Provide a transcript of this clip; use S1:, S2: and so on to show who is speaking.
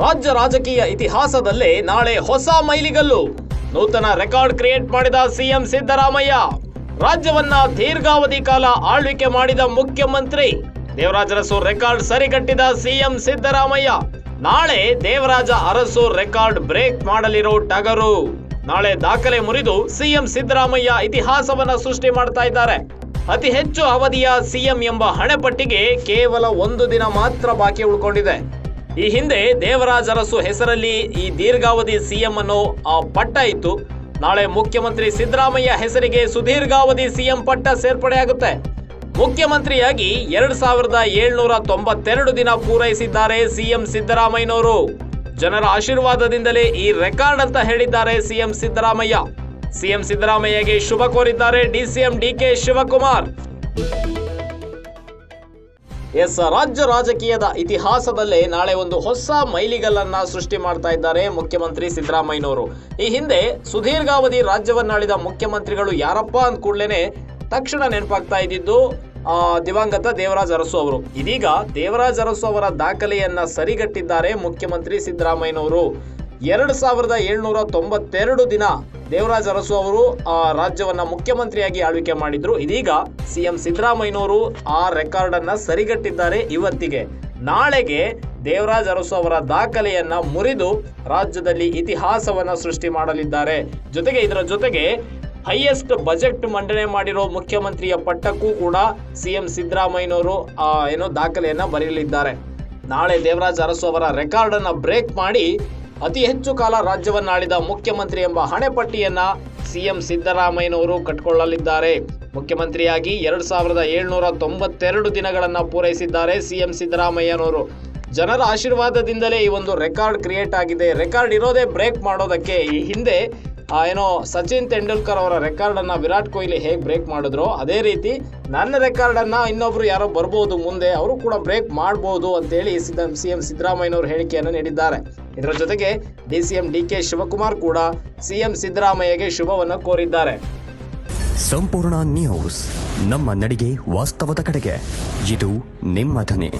S1: ರಾಜ್ಯ ರಾಜಕೀಯ ಇತಿಹಾಸದಲ್ಲೇ ನಾಳೆ ಹೊಸ ಮೈಲಿಗಲ್ಲು. ನೂತನ ರೆಕಾರ್ಡ್ ಕ್ರಿಯೇಟ್ ಮಾಡಿದ ಸಿಎಂ ಸಿದ್ದರಾಮಯ್ಯ. ರಾಜ್ಯವನ್ನ ದೀರ್ಘಾವಧಿ ಕಾಲ ಆಳ್ವಿಕೆ ಮಾಡಿದ ಮುಖ್ಯಮಂತ್ರಿ. ದೇವರಾಜ ಅರಸು ರೆಕಾರ್ಡ್ ಸರಿಗಟ್ಟಿದ ಸಿಎಂ ಸಿದ್ದರಾಮಯ್ಯ. ನಾಳೆ ದೇವರಾಜ ಅರಸು ರೆಕಾರ್ಡ್ ಬ್ರೇಕ್ ಮಾಡಲಿರೋ ಟಗರು. ನಾಳೆ ದಾಖಲೆ ಮುರಿದು ಸಿಎಂ ಸಿದ್ದರಾಮಯ್ಯ ಇತಿಹಾಸವನ್ನ ಸೃಷ್ಟಿ ಮಾಡ್ತಾ ಇದ್ದಾರೆ. ಅತಿ ಹೆಚ್ಚು ಅವಧಿಯ ಸಿಎಂ ಎಂಬ ಹಣೆಪಟ್ಟಿಗೆ ಕೇವಲ 1 ದಿನ ಮಾತ್ರ ಬಾಕಿ ಉಳ್ಕೊಂಡಿದೆ. ಈ ಹಿಂದೆ ದೇವರಾಜ ಅರಸು ಹೆಸರಲ್ಲಿ ಈ ದೀರ್ಘಾವಧಿ ಸಿಎಂ ಅನ್ನೋ ಆ ಪಟ್ಟ ಇತ್ತು. ನಾಳೆ ಮುಖ್ಯಮಂತ್ರಿ ಸಿದ್ದರಾಮಯ್ಯ ಹೆಸರಿಗೆ ಸುದೀರ್ಘಾವಧಿ ಸಿಎಂ ಪಟ್ಟ ಸೇರ್ಪಡೆಯಾಗುತ್ತೆ. ಮುಖ್ಯಮಂತ್ರಿಯಾಗಿ 2792 ದಿನ ಪೂರೈಸಿದ್ದಾರೆ ಸಿಎಂ ಸಿದ್ದರಾಮಯ್ಯನವರು. ಜನರ ಆಶೀರ್ವಾದದಿಂದಲೇ ಈ ರೆಕಾರ್ಡ್ ಅಂತ ಹೇಳಿದ್ದಾರೆ ಸಿಎಂ ಸಿದ್ದರಾಮಯ್ಯ. ಸಿಎಂ ಸಿದ್ದರಾಮಯ್ಯಗೆ ಶುಭ ಕೋರಿದ್ದಾರೆ ಡಿಸಿಎಂ ಡಿಕೆ ಶಿವಕುಮಾರ್. ರಾಜ್ಯ ರಾಜಕೀಯದ ಇತಿಹಾಸದಲ್ಲೇ ನಾಳೆ ಒಂದು ಹೊಸ ಮೈಲಿಗಲ್ಲನ್ನ ಸೃಷ್ಟಿ ಮಾಡ್ತಾ ಇದ್ದಾರೆ ಮುಖ್ಯಮಂತ್ರಿ ಸಿದ್ದರಾಮಯ್ಯನವರು. ಈ ಹಿಂದೆ ಸುದೀರ್ಘಾವಧಿ ರಾಜ್ಯವನ್ನಾಳಿದ ಮುಖ್ಯಮಂತ್ರಿಗಳು ಯಾರಪ್ಪ ಅಂದ ಕೂಡಲೇ ತಕ್ಷಣ ನೆನಪಾಗ್ತಾ ಇದ್ದಿದ್ದು ದಿವಂಗತ ದೇವರಾಜ ಅರಸು ಅವರು. ಇದೀಗ ದೇವರಾಜ ಅರಸು ಅವರ ದಾಖಲೆಯನ್ನ ಸರಿಗಟ್ಟಿದ್ದಾರೆ ಮುಖ್ಯಮಂತ್ರಿ ಸಿದ್ದರಾಮಯ್ಯನವರು. 2792 ದಿನ ದೇವರಾಜ ಅರಸು ಅವರು ರಾಜ್ಯವನ್ನ ಮುಖ್ಯಮಂತ್ರಿಯಾಗಿ ಆಳ್ವಿಕೆ ಮಾಡಿದ್ರು. ಇದೀಗ ಸಿಎಂ ಸಿದ್ದರಾಮಯ್ಯನವರು ಆ ರೆಕಾರ್ಡ್ ಅನ್ನ ಸರಿಗಟ್ಟಿದ್ದಾರೆ. ಇವತ್ತಿಗೆ ನಾಳೆಗೆ ದೇವರಾಜ ಅರಸು ಅವರ ದಾಖಲೆಯನ್ನ ಮುರಿದು ರಾಜ್ಯದಲ್ಲಿ ಇತಿಹಾಸವನ್ನ ಸೃಷ್ಟಿ ಮಾಡಲಿದ್ದಾರೆ. ಇದರ ಜೊತೆಗೆ ಹೈಯೆಸ್ಟ್ ಬಜೆಟ್ ಮಂಡನೆ ಮಾಡಿರೋ ಮುಖ್ಯಮಂತ್ರಿಯ ಪಟ್ಟಕ್ಕೂ ಕೂಡ ಸಿಎಂ ಸಿದ್ದರಾಮಯ್ಯನವರು ದಾಖಲೆಯನ್ನ ಬರೆಯಲಿದ್ದಾರೆ. ನಾಳೆ ದೇವರಾಜ ಅರಸು ಅವರ ರೆಕಾರ್ಡ್ ಅನ್ನ ಬ್ರೇಕ್ ಮಾಡಿ ಅತಿ ಹೆಚ್ಚು ಕಾಲ ರಾಜ್ಯವನ್ನಾಳಿದ ಮುಖ್ಯಮಂತ್ರಿ ಎಂಬ ಹಣೆಪಟ್ಟಿಯನ್ನ ಸಿಎಂ ಸಿದ್ದರಾಮಯ್ಯನವರು ಕಟ್ಟಿಕೊಳ್ಳಲಿದ್ದಾರೆ. ಮುಖ್ಯಮಂತ್ರಿಯಾಗಿ 2792 ದಿನಗಳನ್ನ ಪೂರೈಸಿದ್ದಾರೆ ಸಿಎಂ ಸಿದ್ದರಾಮಯ್ಯನವರು. ಜನರ ಆಶೀರ್ವಾದದಿಂದಲೇ ಈ ಒಂದು ರೆಕಾರ್ಡ್ ಕ್ರಿಯೇಟ್ ಆಗಿದೆ. ರೆಕಾರ್ಡ್ ಇರೋದೇ ಬ್ರೇಕ್ ಮಾಡೋದಕ್ಕೆ. ಈ ಹಿಂದೆ ಸಚಿನ್ ತೆಂಡೂಲ್ಕರ್ ಅವರ ರೆಕಾರ್ಡ್ ಅನ್ನ ವಿರಾಟ್ ಕೊಹ್ಲಿ ಹೇಗೆ ಬ್ರೇಕ್ ಮಾಡಿದ್ರು, ಅದೇ ರೀತಿ ನನ್ನ ರೆಕಾರ್ಡ್ ಅನ್ನ ಇನ್ನೊಬ್ರು ಯಾರೋ ಬರ್ಬೋದು ಮುಂದೆ, ಅವರು ಕೂಡ ಬ್ರೇಕ್ ಮಾಡಬಹುದು ಅಂತೇಳಿ ಸಿಎಂ ಸಿದ್ದರಾಮಯ್ಯನವರು ಹೇಳಿಕೆಯನ್ನು ನೀಡಿದ್ದಾರೆ. ಇದರ ಜೊತೆಗೆ ಡಿಸಿಎಂ ಡಿಕೆ ಶಿವಕುಮಾರ್ ಕೂಡ ಸಿಎಂ ಸಿದ್ದರಾಮಯ್ಯಗೆ ಶುಭವನ್ನು ಕೋರಿದ್ದಾರೆ.
S2: ಸಂಪೂರ್ಣ ನ್ಯೂಸ್, ನಮ್ಮ ನಡಿಗೆ ವಾಸ್ತವದ ಕಡೆಗೆ. ಇದು ನಿಮ್ಮ ಧ್ವನಿ.